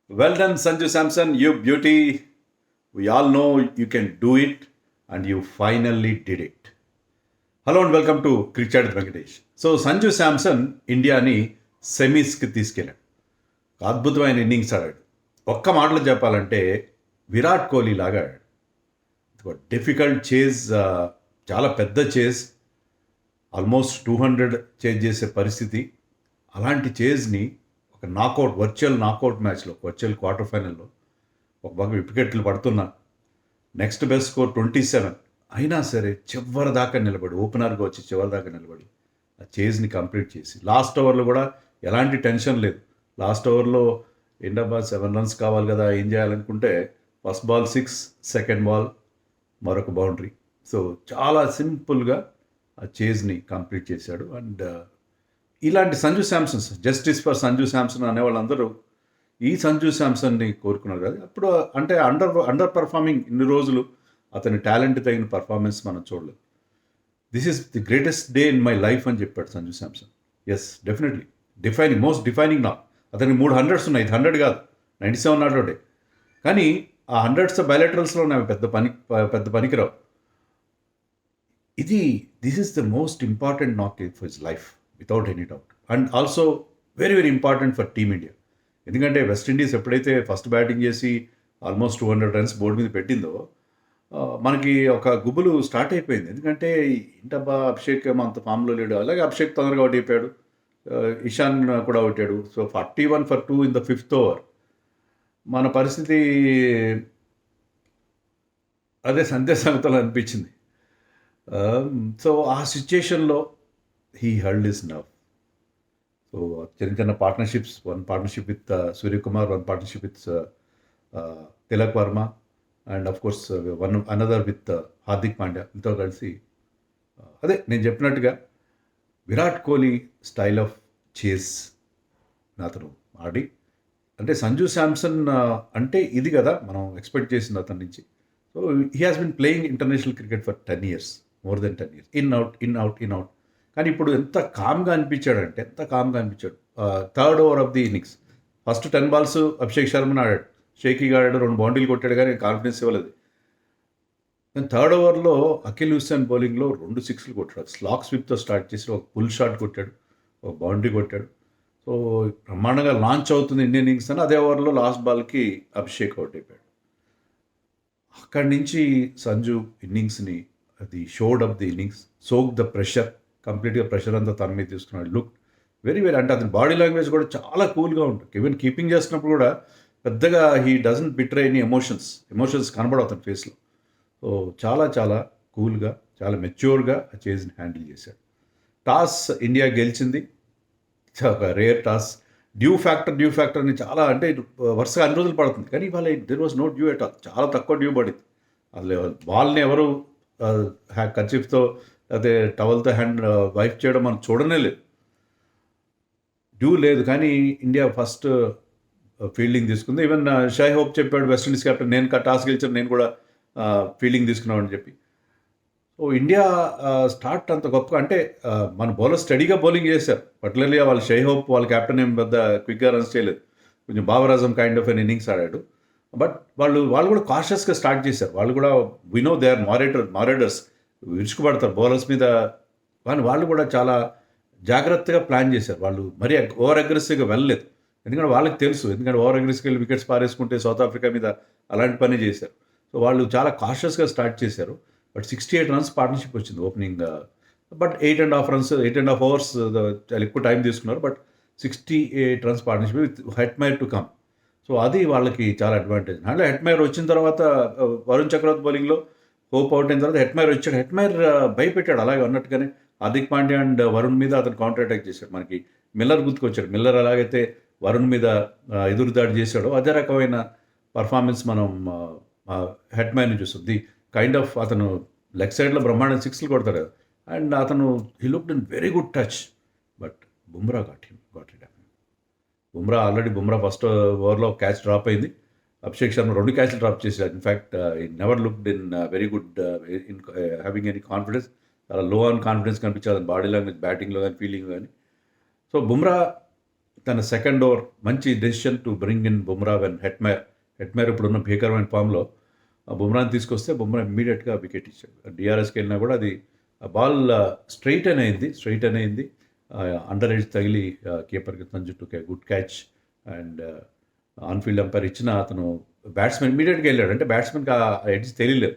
Well done, Sanju Samson. You beauty. We all know you can do it, and you finally did it. Hello and welcome to cricket Venkatesh. So Sanju Samson ఇండియాని సెమీస్కి తీసుకెళ్ళాడు. అద్భుతమైన innings ఆడాడు. ఒక్క మాటలో చెప్పాలంటే విరాట్ కోహ్లీ లాగా ఆడాడు. డిఫికల్ట్ చేజ్, చాలా పెద్ద చేజ్, ఆల్మోస్ట్ 200 చేజ్ చేసే పరిస్థితి. అలాంటి చేజ్ని ఒక నాకౌట్, వర్చువల్ నాకౌట్ మ్యాచ్లో, వర్చువల్ క్వార్టర్ ఫైనల్లో ఒక బాగా వికెట్లు పడుతున్నా, నెక్స్ట్ బెస్ట్ స్కోర్ 27 అయినా సరే చివరి దాకా నిలబడి, ఓపెనర్గా వచ్చి చివరి దాకా నిలబడి ఆ చేజ్ని కంప్లీట్ చేసి, లాస్ట్ ఓవర్లో కూడా ఎలాంటి టెన్షన్ లేదు. లాస్ట్ ఓవర్లో ఏంటబ్బా 7 runs కావాలి కదా, ఏం చేయాలనుకుంటే ఫస్ట్ బాల్ 6, సెకండ్ బాల్ మరొక బౌండరీ. సో చాలా సింపుల్గా ఆ చేజ్ని కంప్లీట్ చేశాడు. అండ్ ఇలాంటి సంజు శాంసన్, జస్టిస్ ఫర్ సంజు శాంసన్ అనే వాళ్ళందరూ ఈ సంజు శాంసన్ని కోరుకున్నారు కదా. అప్పుడు అంటే అండర్ పర్ఫార్మింగ్ ఇన్ని రోజులు అతని టాలెంట్ తగిన పర్ఫార్మెన్స్ మనం చూడలేదు. This is the greatest day in my life అని చెప్పాడు Sanju Samson. Yes, definitely most defining నా. అతనికి 3 hundreds ఉన్నాయి, ఇది 100 కాదు, 97 నాట్ అవుటే. కానీ ఆ 100s బయలెటరల్స్లో నాకు పెద్ద పనికిరావు. This is the most important knock for his life without any doubt. And also very very important for team India. ఎందుకంటే వెస్టిండీస్ ఎప్పుడైతే ఫస్ట్ బ్యాటింగ్ చేసి ఆల్మోస్ట్ 200 runs బోర్డు మీద పెట్టిందో, మనకి ఒక గుబులు స్టార్ట్ అయిపోయింది. ఎందుకంటే ఏంటబ్బా అభిషేక్ ఏమో అంత ఫామ్లో లేడు. అలాగే అభిషేక్ తొందరగా అవుట్ అయిపోయాడు, ఇషాన్ కూడా అవుతాడు. So 41 for 2 in the 5th over. మన పరిస్థితి అదే సంధ్య సంగతులు అనిపించింది. సో ఆ సిచ్యుయేషన్లో he held his nerve. So చిన్న partnerships, one partnership with Suryakumar, one partnership with Tilak Varma, and of course another with Hardik Pandya. వీళ్ళతో కలిసి అదే నేను చెప్పినట్టుగా విరాట్ కోహ్లీ స్టైల్ ఆఫ్ చేస్ అతను ఆడి, అంటే సంజు శాంసన్ అంటే ఇది కదా మనం ఎక్స్పెక్ట్ చేసింది అతని నుంచి. So he has been playing international cricket for 10 years, more than 10 years, in out. కానీ ఇప్పుడు ఎంత కామ్గా అనిపించాడంటే, ఎంత కామ్గా అనిపించాడు. Third over of the innings, first 10 balls Abhishek శర్మను ఆడాడు, షేకీగా ఆడాడు, 2 బౌండరీలు కొట్టాడు, కానీ కాన్ఫిడెన్స్ ఇవ్వలేదు. కానీ థర్డ్ ఓవర్లో అఖిల్ హుస్సేన్ బౌలింగ్లో 2 6లు కొట్టాడు. స్లాక్ స్విప్తో స్టార్ట్ చేసి ఒక పుల్ షాట్ కొట్టాడు, ఒక బౌండరీ కొట్టాడు. సో బ్రహ్మాండంగా లాంచ్ అవుతుంది ఇండియన్ ఇన్నింగ్స్ అని. అదే ఓవర్లో లాస్ట్ బాల్కి అభిషేక్ అవుట్ అయిపోయాడు. అక్కడి నుంచి సంజు ఇన్నింగ్స్ని, అది showed up the innings, soak the pressure, కంప్లీట్గా ప్రెషర్ అంతా తన మీద తీసుకున్నాడు. లుక్ వెరీ వెరీ, అంటే అతని బాడీ లాంగ్వేజ్ కూడా చాలా కూల్గా ఉంటుంది. ఈవెన్ కీపింగ్ చేస్తున్నప్పుడు కూడా పెద్దగా he doesn't betray any emotions కనబడవు అతని ఫేస్లో. సో చాలా చాలా కూల్గా, చాలా మెచ్యూర్గా ఆ చేజ్ని హ్యాండిల్ చేశాడు. టాస్ ఇండియా గెలిచింది, ఒక రేర్ టాస్. డ్యూ ఫ్యాక్టర్ అని చాలా, అంటే వరుసగా అన్ని రోజులు పడుతుంది, కానీ ఇవాళ there was no dew at all. చాలా తక్కువ డ్యూ పడింది. అసలు బాల్ని ఎవరు కర్చీఫ్తో అదే టవల్తో హ్యాండ్ వైప్ చేయడం మనం చూడనే లేదు. డ్యూ లేదు, కానీ ఇండియా ఫస్ట్ ఫీల్డింగ్ తీసుకుంది. ఈవెన్ షాయ్ హోప్ చెప్పాడు, వెస్టిండీస్ కెప్టెన్, నేను టాస్ గెలిచాను, నేను కూడా ఫీల్డింగ్ తీసుకున్నామని చెప్పి. సో ఇండియా స్టార్ట్ అంత గొప్పగా, అంటే మన బౌలర్ స్టడీగా బౌలింగ్ చేశారు. పర్టికులర్లీ వాళ్ళ షై హోప్, వాళ్ళ కెప్టెన్ ఏం పెద్ద క్విక్గా రన్స్ చేయలేదు, కొంచెం Babar Azam kind of an innings ఆడాడు. బట్ వాళ్ళు కూడా కాషియస్గా స్టార్ట్ చేశారు. వాళ్ళు కూడా వినో దే ఆర్ మారేడర్స్, విరుచుకుపడతారు బౌలర్స్ మీద, కానీ వాళ్ళు కూడా చాలా జాగ్రత్తగా ప్లాన్ చేశారు. వాళ్ళు మరీ ఓవర్ అగ్రెసివ్గా వెళ్ళలేదు, ఎందుకంటే వాళ్ళకి తెలుసు, ఎందుకంటే ఓవర్ అగ్రెసివ్గా వెళ్ళి వికెట్స్ పారేసుకుంటే సౌత్ ఆఫ్రికా మీద అలాంటి పని చేశారు. సో వాళ్ళు చాలా కాషియస్గా స్టార్ట్ చేశారు. బట్ 68 runs పార్ట్నర్షిప్ వచ్చింది ఓపెనింగ్. బట్ 8.5 hours చాలా ఎక్కువ టైం తీసుకున్నారు. But 68 runs partnership with Hetmyer to come. So అది వాళ్ళకి చాలా అడ్వాంటేజ్. అంటే హెట్మైర్ వచ్చిన తర్వాత వరుణ్ చక్రవర్తి బౌలింగ్లో హోప్ అవుట్ అయిన తర్వాత హెట్మైర్ వచ్చాడు. హెట్మైర్ భయపెట్టాడు, అలాగే అన్నట్టుగానే హార్దిక్ పాండ్యా అండ్ వరుణ్ మీద అతను కౌంటర్ అటాక్ చేశాడు. మనకి మిల్లర్ గుర్తుకొచ్చాడు. మిల్లర్ ఎలాగైతే వరుణ్ మీద ఎదురుదాడి చేశాడో, అదే రకమైన పర్ఫార్మెన్స్ మనం హెట్మైర్ని చూస్తాం. ది కైండ్ ఆఫ్, అతను లెగ్ సైడ్లో బ్రహ్మాండ 6లు కొడతాడు కదా, అండ్ అతను he looked in very good touch. But Bumrah got it. Bumrah first ఓవర్లో క్యాచ్ డ్రాప్ అయింది. అభిషేక్ శర్మ 2 catches డ్రాప్ చేశాడు. ఇన్ఫ్యాక్ట్ ఈ never looked in very good in having any confidence. చాలా లో ఆన్ కాన్ఫిడెన్స్ కనిపించాలి బాడీ లాంగ్వేజ్, బ్యాటింగ్లో కానీ ఫీల్డింగ్లో కానీ. సో బుమ్రా తన సెకండ్ ఓవర్ మంచి decision to bring in Bumrah when Hetmyer ఇప్పుడున్న భీకరమైన ఫామ్లో బుమ్రాని తీసుకొస్తే బుమ్రా ఇమ్మీడియట్గా వికెట్ ఇచ్చాడు. డిఆర్ఎస్కి వెళ్ళినా కూడా అది బాల్ స్ట్రైట్ అయింది అండర్ ఎడ్జ్ తగిలి కీపర్కి Sanju took a good catch and on field umpire ఇచ్చిన అతను బ్యాట్స్మెన్ ఇమీడియట్గా వెళ్ళాడు. అంటే బ్యాట్స్మెన్కి ఆ ఎడ్జ్ తెలియలేదు,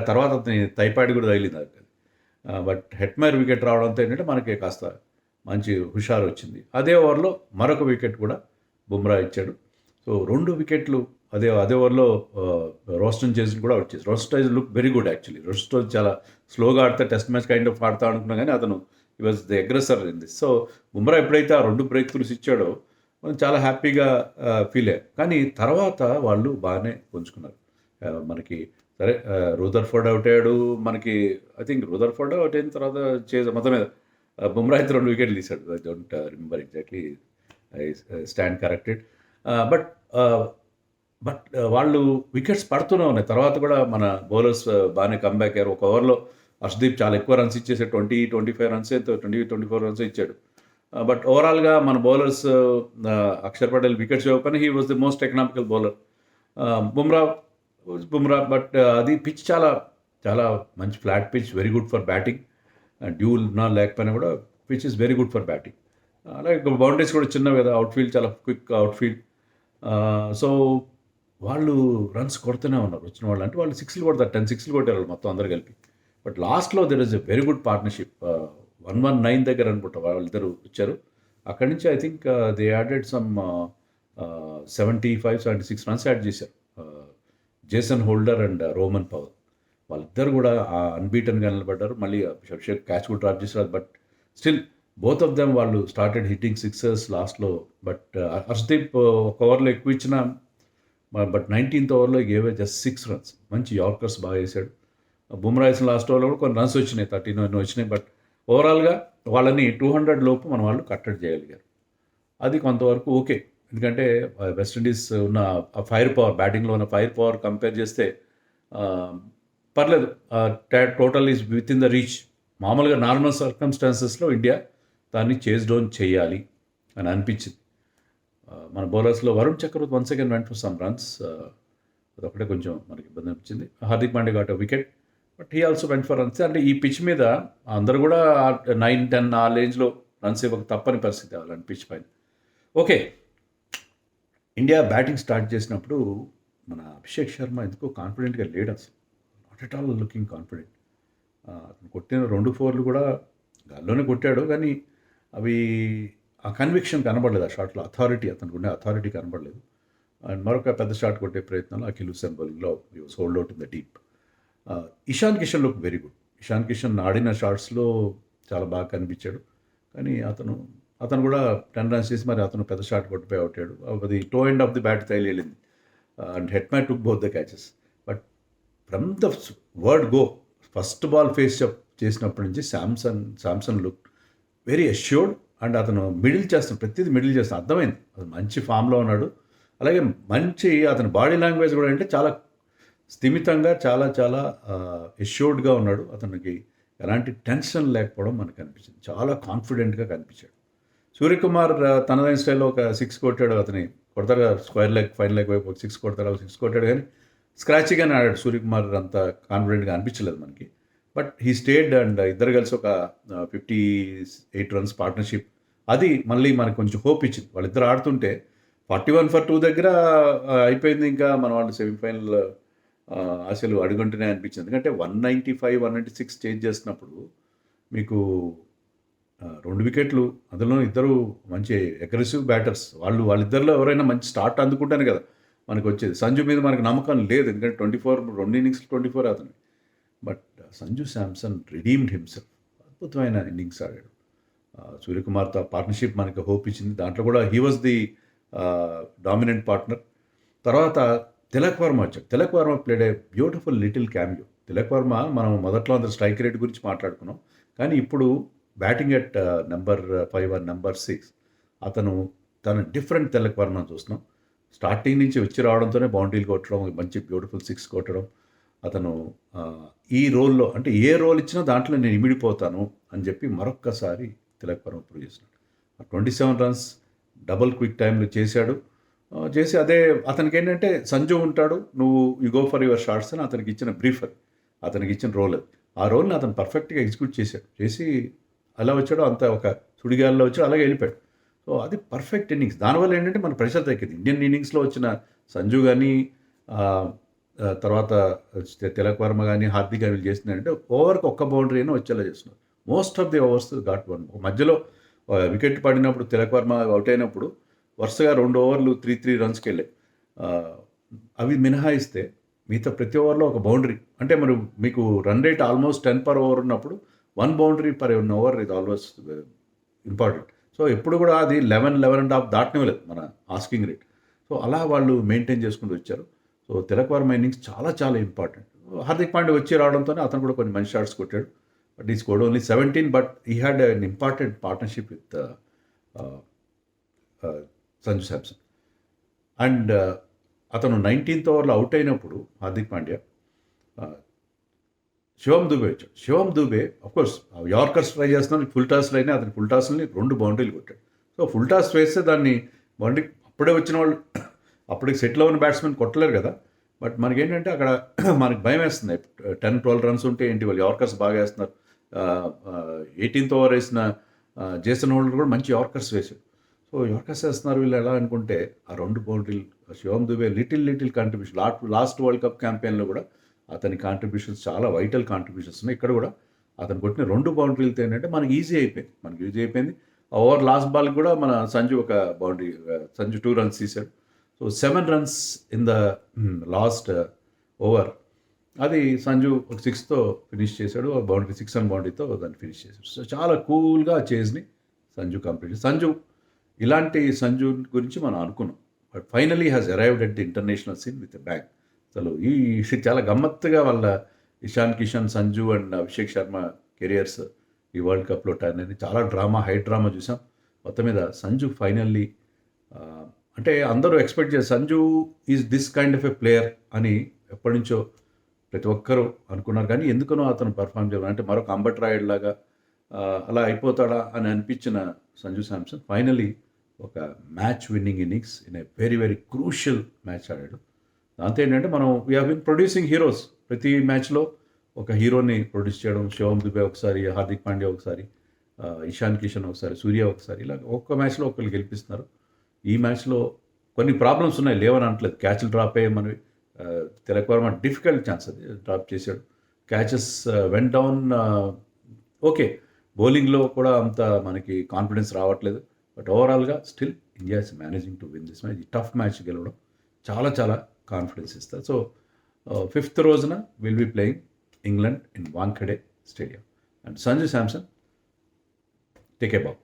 తర్వాత అతని తైపాడి కూడా తగిలింది అది. బట్ హెట్మేర్ వికెట్ రావడంతో ఏంటంటే మనకి కాస్త మంచి హుషారు వచ్చింది. అదే ఓవర్లో మరొక వికెట్ కూడా బుమ్రా ఇచ్చాడు. సో 2 వికెట్లు అదే ఓవర్లో రోస్టన్ చేసి కూడా అవుట్ చేసి. Roston look very good actually. Roston చాలా స్లోగా ఆడితే టెస్ట్ మ్యాచ్ కైండ్ ఆఫ్ ఆడతా అనుకున్నా కానీ అతను ఈ was the aggressor in this. So Bumrah ఎప్పుడైతే ఆ 2 బ్రేక్ త్రూస్ ఇచ్చాడో మనం చాలా హ్యాపీగా ఫీల్ అయ్యాం. కానీ తర్వాత వాళ్ళు బాగానే పుంజుకున్నారు. మనకి సరే రూదర్ఫోర్డ్ అవుట్ అయ్యాడు, మనకి ఐ థింక్ రూదర్ఫోర్డ్ అవుట్ అయిన తర్వాత మొత్తం మీద బుమ్రా అయితే 2 వికెట్లు తీశాడు. I don't remember exactly, I stand corrected. But వాళ్ళు వికెట్స్ పడుతూనే ఉన్నాయి. తర్వాత కూడా మన బౌలర్స్ బాగానే కంబ్యాక్ అయ్యారు. ఒక ఓవర్లో హర్షదీప్ చాలా ఎక్కువ రన్స్ ఇచ్చేసాడు, 20-25 రన్స్ 20-24 రన్స్ ఇచ్చాడు. బట్ ఓవరాల్గా మన బౌలర్స్ అక్షర్ పటేల్ వికెట్స్ ఇవ్వకపోయినా he was the most economical bowler. Bumrah but అది పిచ్ చాలా చాలా మంచి flat pitch, very good for batting. Dual లేకపోయినా కూడా pitch is very good for batting. అలాగే బౌండరీస్ కూడా చిన్నవి కదా, అవుట్ఫీల్డ్ చాలా క్విక్ అవుట్ఫీల్డ్. సో వాళ్ళు రన్స్ కొడుతూనే ఉన్నారు వచ్చిన వాళ్ళు. అంటే వాళ్ళు 6లు కొడతారు, 10 6లు కొట్టారు మొత్తం అందరు కలిపి. బట్ లాస్ట్లో there is a very good partnership. 119 దగ్గర అనుకుంటా వాళ్ళిద్దరు వచ్చారు. అక్కడి నుంచి I think they added some 75-76 runs add చేశారు. Jason Holder and Roman Power వాళ్ళిద్దరు కూడా అన్బీటన్గా నిలబడ్డారు. మళ్ళీ షబ్షేక్ క్యాచ్ కూడా డ్రాప్ చేశారు. But still both of them వాళ్ళు స్టార్టెడ్ హిట్టింగ్ సిక్సర్స్ లాస్ట్లో. బట్ హర్షదీప్ ఒక ఓవర్లో ఎక్కువ ఇచ్చిన, బట్ 19th ఓవర్లో గేవే జస్ట్ 6 రన్స్. మంచి యార్కర్స్ బాగా వేశాడు. బుమ్రా వేసిన లాస్ట్ ఓవర్లో కూడా కొన్ని రన్స్ వచ్చినాయి, 13 వచ్చినాయి. బట్ ఓవరాల్గా వాళ్ళని 200 లోపు మన వాళ్ళు కట్టడి చేయగలిగారు. అది కొంతవరకు ఓకే. ఎందుకంటే వెస్టిండీస్ ఉన్న ఆ ఫైర్ పవర్, బ్యాటింగ్లో ఉన్న ఫైర్ పవర్ కంపేర్ చేస్తే పర్లేదు. Total is with in the reach. మామూలుగా నార్మల్ సర్కమ్స్టాన్సెస్లో ఇండియా దాన్ని చేజ్ డౌన్ చేయాలి అని అనిపించింది. మన బౌలర్స్లో Varun Chakravarthy once again went for some runs. అదొకటే కొంచెం మనకి ఇబ్బంది అనిపించింది. Hardik Pandey got wicket, but he also went for runs. అంటే ఈ పిచ్ మీద అందరూ కూడా 9-10 ఆ రేంజ్లో రన్స్ ఇవ్వక తప్పని పరిస్థితి అలాంటి పిచ్ పైన. ఓకే, ఇండియా బ్యాటింగ్ స్టార్ట్ చేసినప్పుడు మన అభిషేక్ శర్మ ఎందుకో కాన్ఫిడెంట్గా లేడు అసలు. Not at all looking confident. అతను కొట్టిన 2 4లు కూడా గాల్లోనే కొట్టాడు, కానీ అవి ఆ కన్విక్షన్ కనబడలేదు. ఆ షాట్లో అథారిటీ, అతనికి ఉండే అథారిటీ కనబడలేదు. అండ్ మరొక పెద్ద షాట్ కొట్టే ప్రయత్నంలో అఖిల్ హుసేన్ బౌలింగ్లో he was hold out in the deep. Ishan Kishan look very good. Ishan Kishan ఆడిన షాట్స్లో చాలా బాగా కనిపించాడు. కానీ అతను కూడా 10 రన్స్ చేసి మరి అతను పెద్ద షాట్ కొట్టిపోయి అవుట్ అయ్యాడు. అది toe end of the bat తైలి వెళ్ళింది. And Hetmyer took both the catches. But from the word go, first ball face చేసినప్పటి నుంచి Samson look very assured. And అతను ప్రతిదీ మిడిల్ చేస్తాను, అర్థమైంది అతను మంచి ఫామ్లో ఉన్నాడు. అలాగే అతని బాడీ లాంగ్వేజ్ కూడా అంటే చాలా స్థిమితంగా, చాలా చాలా అష్యూర్డ్గా ఉన్నాడు. అతనికి ఎలాంటి టెన్షన్ లేకపోవడం మనకు కనిపించింది. చాలా కాన్ఫిడెంట్గా కనిపించాడు. సూర్యకుమార్ తనదైన స్టైల్లో ఒక 6 కొట్టాడు. అతని కొడతారు కదా, స్క్వేర్ లెగ్ ఫైన్ లెగ్ వైపు ఒక 6 కొడతాడు, 6 కొట్టాడు. కానీ స్క్రాచీగానే ఆడాడు. సూర్యకుమార్ అంత కాన్ఫిడెంట్గా అనిపించలేదు మనకి. బట్ హీ స్టేడ్ అండ్ ఇద్దరు కలిసి ఒక 58 రన్స్ పార్ట్నర్షిప్. అది మళ్ళీ మనకు కొంచెం హోప్ ఇచ్చింది. వాళ్ళిద్దరు ఆడుతుంటే 41 for 2 దగ్గర అయిపోయింది. ఇంకా మన వాళ్ళు సెమీఫైనల్ ఆశలు అడుగుంటూనే అనిపించింది. ఎందుకంటే 195, 196 చేంజ్ చేస్తున్నప్పుడు మీకు 2 వికెట్లు, అందులో ఇద్దరు మంచి అగ్రెసివ్ బ్యాటర్స్. వాళ్ళిద్దరిలో ఎవరైనా మంచి స్టార్ట్ అందుకుంటానే కదా మనకు వచ్చేది. సంజు మీద మనకు నమ్మకం లేదు, ఎందుకంటే 2 ఇన్నింగ్స్ 24 అతను. But Sanju Samson redeemed himself. అద్భుతమైన ఇన్నింగ్స్ ఆడాడు. సూర్యకుమార్తో పార్ట్నర్షిప్ మనకు హోప్ ఇచ్చింది. దాంట్లో కూడా he was the dominant partner. తర్వాత తిలక్ వర్మ వచ్చాడు. Tilak Varma played a beautiful little cameo. Tilak Varma మనం మొదట్లో అందరూ స్ట్రైక్ రేట్ గురించి మాట్లాడుకున్నాం, కానీ ఇప్పుడు batting at number 5 or number 6 అతను తన డిఫరెంట్ తిలక్ వర్మ చూస్తున్నాం. స్టార్టింగ్ నుంచి వచ్చి రావడంతోనే బౌండరీలు కొట్టడం, మంచి బ్యూటిఫుల్ 6 కొట్టడం. అతను ఈ రోల్లో, అంటే ఏ రోల్ ఇచ్చినా దాంట్లో నేను ఇమిడిపోతాను అని చెప్పి మరొక్కసారి తిలక్ వర్మ ప్రూవ్ చేస్తున్నాడు. 27 రన్స్ డబుల్ క్విక్ టైంలో చేశాడు. చేసి అదే అతనికి ఏంటంటే సంజు ఉంటాడు, నువ్వు you go for your shots అని అతనికి ఇచ్చిన బ్రీఫర్, అతనికి ఇచ్చిన రోల్ అది. ఆ రోల్ని అతను పర్ఫెక్ట్గా ఎగ్జిక్యూట్ చేశాడు. చేసి అలా వచ్చాడు, అంత ఒక సుడిగాల్లో వచ్చాడు, అలాగే వెళ్ళిపోయాడు. సో అది పర్ఫెక్ట్ ఇన్నింగ్స్. దానివల్ల ఏంటంటే మన ప్రెషర్ తగ్గింది. ఇండియన్ ఇన్నింగ్స్లో వచ్చిన సంజు కానీ తర్వాత తిలక్ వర్మ కానీ హార్దిక్ కానీ చేసిందంటే ఓవర్కి ఒక్క బౌండరీ అయినా వచ్చేలా చేస్తున్నారు. Most of the overs ghat one. మధ్యలో వికెట్ పడినప్పుడు తిలక్ వర్మ అవుట్ అయినప్పుడు వరుసగా 2 ఓవర్లు 3 రన్స్కి వెళ్ళాయి. అవి మినహాయిస్తే మిగతా ప్రతి ఓవర్లో ఒక బౌండరీ. అంటే మరి మీకు run rate almost 10 per over ఉన్నప్పుడు 1 boundary per ఓవర్ ఇది ఆల్వేస్ ఇంపార్టెంట్. సో ఎప్పుడు కూడా అది 11.5 దాటనివ్వలేదు మన ఆస్కింగ్ రేట్. సో అలా వాళ్ళు మెయింటైన్ చేసుకుంటూ వచ్చారు. సో తిలక్ వర్మ ఇన్నింగ్స్ చాలా చాలా ఇంపార్టెంట్. హార్దిక్ పాండ్యా వచ్చి రావడంతోనే అతను కూడా కొన్ని మంచి షాట్స్ కొట్టాడు. బట్ ఈ scored only 17, but he had an important partnership with Sanju Samson. And అతను 19th ఓవర్లో అవుట్ అయినప్పుడు హార్దిక్ పాండ్యా శివం దుబే వచ్చాడు. శివం దుబే అఫ్కోర్స్ యార్కర్స్ ట్రై చేస్తున్నాడు, ఫుల్ టాస్లు అయినా అతని ఫుల్ టాస్ని 2 బౌండరీలు కొట్టాడు. సో ఫుల్ టాస్ వేస్తే దాన్ని బౌండరీ అప్పుడే వచ్చిన వాళ్ళు అప్పటికి సెటిల్ అవ్వని బ్యాట్స్మెన్ కొట్టలేరు కదా. బట్ మనకేంటంటే అక్కడ మనకి భయం వేస్తుంది. 10-12 రన్స్ ఉంటే ఏంటి, వాళ్ళు యార్కర్స్ బాగా వేస్తున్నారు. 18th ఓవర్ వేసిన జేసన్ హోల్డర్ కూడా మంచి యార్కర్స్ వేశాడు. సో యార్కర్స్ వేస్తున్నారు వీళ్ళు ఎలా అనుకుంటే ఆ 2 బౌండరీలు Shivam Dube little contribution. Last world cup క్యాంపెయిన్లో కూడా అతని కాంట్రిబ్యూషన్స్ చాలా వైటల్ కాంట్రిబ్యూషన్స్ ఉన్నాయి. ఇక్కడ కూడా అతను కొట్టిన 2 బౌండరీలతో ఏంటంటే మనకి ఈజీ అయిపోయింది. ఆ ఓవర్ లాస్ట్ బాల్కి కూడా మన సంజు ఒక బౌండరీ, సంజు 2 runs తీశాడు. So 7 runs in the last over. అది సంజు ఒక 6తో ఫినిష్ చేశాడు. ఆ బౌండరీ 6 run బౌండరీతో దాన్ని ఫినిష్ చేశాడు. సో చాలా కూల్గా చేజ్ని సంజు కంప్లీట్. ఇలాంటి సంజు గురించి మనం అనుకున్నాం. But finally has arrived at the international scene with a bang. అసలు ఈ చాలా గమ్మత్తుగా వాళ్ళ ఇషాన్ కిషన్, సంజు అండ్ అభిషేక్ శర్మ కెరియర్స్ ఈ వరల్డ్ కప్లో టర్న్ అయింది. చాలా హై డ్రామా చూసాం. మొత్తం మీద సంజు ఫైనల్లీ అంటే అందరూ ఎక్స్పెక్ట్ చేశారు Sanju is this kind of a player అని ఎప్పటి నుంచో ప్రతి ఒక్కరూ అనుకున్నారు. కానీ ఎందుకనో అతను పర్ఫామ్ చేయాలి అంటే మరొక అంబట్ రాయుడు లాగా అలా అయిపోతాడా అని అనిపించిన సంజు శాంసన్ ఫైనలీ ఒక match winning innings in a very very crucial match ఆడాడు. దాంతో ఏంటంటే మనం we have been producing heroes. ప్రతి మ్యాచ్లో ఒక హీరోని ప్రొడ్యూస్ చేయడం. శివం దుబే ఒకసారి, హార్దిక్ పాండ్యా ఒకసారి, ఇషాన్ కిషన్ ఒకసారి, సూర్య ఒకసారి, ఇలా ఒక్క మ్యాచ్లో ఒకళ్ళు గెలిపిస్తున్నారు. ఈ మ్యాచ్లో కొన్ని ప్రాబ్లమ్స్ ఉన్నాయి, లేవని అనట్లేదు. క్యాచ్లు డ్రాప్ అయ్యాయి మనవి. తిలక్ వర్మ డిఫికల్ట్ ఛాన్స్ అది డ్రాప్ చేశాడు. Catches when down. ఓకే, బౌలింగ్లో కూడా అంత మనకి కాన్ఫిడెన్స్ రావట్లేదు. బట్ ఓవరాల్గా still India is managing to win this match. ఈ టఫ్ మ్యాచ్ గెలవడం చాలా కాన్ఫిడెన్స్ ఇస్తారు. సో 5th రోజున will be playing England in Wankhede stadium. And Sanju Samson take a ball.